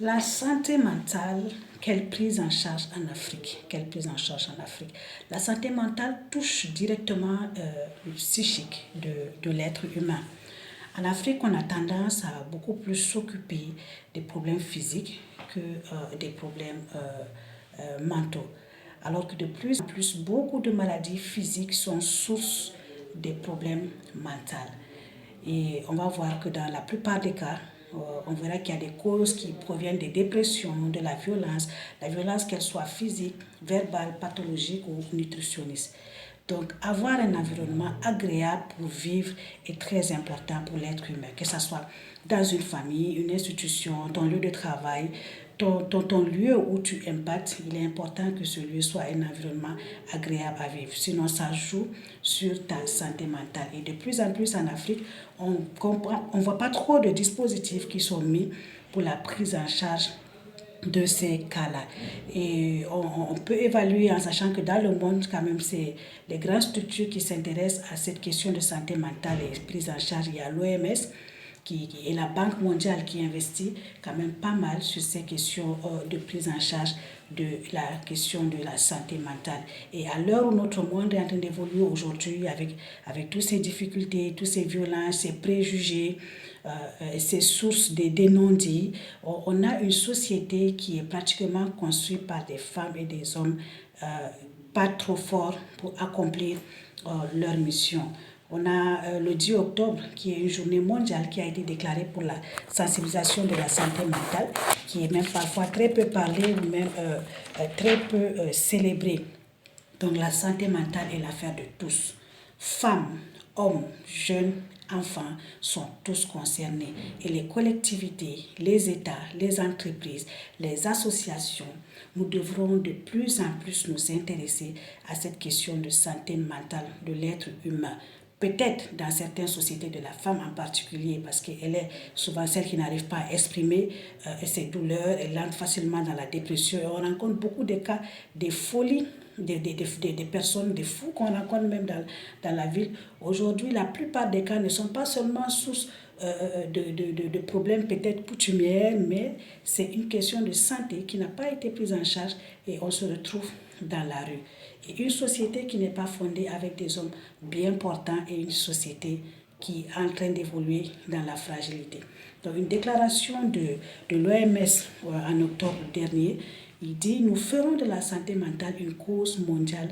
La santé mentale, quelle prise en charge en Afrique? Quelle prise en charge en Afrique? La santé mentale touche directement le psychique de l'être humain. En Afrique, on a tendance à beaucoup plus s'occuper des problèmes physiques que des problèmes mentaux. Alors que de plus en plus, beaucoup de maladies physiques sont source des problèmes mentaux. Et on va voir que dans la plupart des cas, on verra qu'il y a des causes qui proviennent des dépressions, de la violence qu'elle soit physique, verbale, pathologique ou nutritionniste. Donc, avoir un environnement agréable pour vivre est très important pour l'être humain, que ce soit dans une famille, une institution, ton lieu de travail, ton lieu où tu impactes. Il est important que ce lieu soit un environnement agréable à vivre. Sinon, ça joue sur ta santé mentale. Et de plus en plus en Afrique, on voit pas trop de dispositifs qui sont mis pour la prise en charge de ces cas-là. Et on peut évaluer en sachant que dans le monde, quand même, c'est les grandes structures qui s'intéressent à cette question de santé mentale et prise en charge. Il y a l'OMS et la Banque mondiale qui investit quand même pas mal sur ces questions de prise en charge de la question de la santé mentale. Et à l'heure où notre monde est en train d'évoluer aujourd'hui avec toutes ces difficultés, toutes ces violences, ces préjugés, ces sources des non-dits, on a une société qui est pratiquement construite par des femmes et des hommes pas trop forts pour accomplir leur mission. On a le 10 octobre, qui est une journée mondiale qui a été déclarée pour la sensibilisation de la santé mentale, qui est même parfois très peu parlée ou même très peu célébrée. Donc la santé mentale est l'affaire de tous. Femmes, hommes, jeunes, enfants sont tous concernés. Et les collectivités, les États, les entreprises, les associations, nous devrons de plus en plus nous intéresser à cette question de santé mentale de l'être humain. Peut-être dans certaines sociétés de la femme en particulier, parce qu'elle est souvent celle qui n'arrive pas à exprimer ses douleurs, elle entre facilement dans la dépression. Et on rencontre beaucoup de cas de folie, des personnes, des fous qu'on rencontre même dans la ville. Aujourd'hui, la plupart des cas ne sont pas seulement source de problèmes peut-être coutumières, mais c'est une question de santé qui n'a pas été prise en charge et on se retrouve dans la rue. Et une société qui n'est pas fondée avec des hommes bien portants est une société qui est en train d'évoluer dans la fragilité. Donc une déclaration de l'OMS en octobre dernier, il dit « Nous ferons de la santé mentale une cause mondiale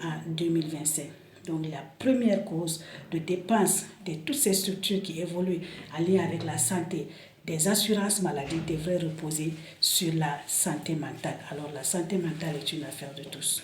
en 2025 ». Donc la première cause de dépense de toutes ces structures qui évoluent en lien avec la santé des assurances maladie devrait reposer sur la santé mentale. Alors la santé mentale est une affaire de tous.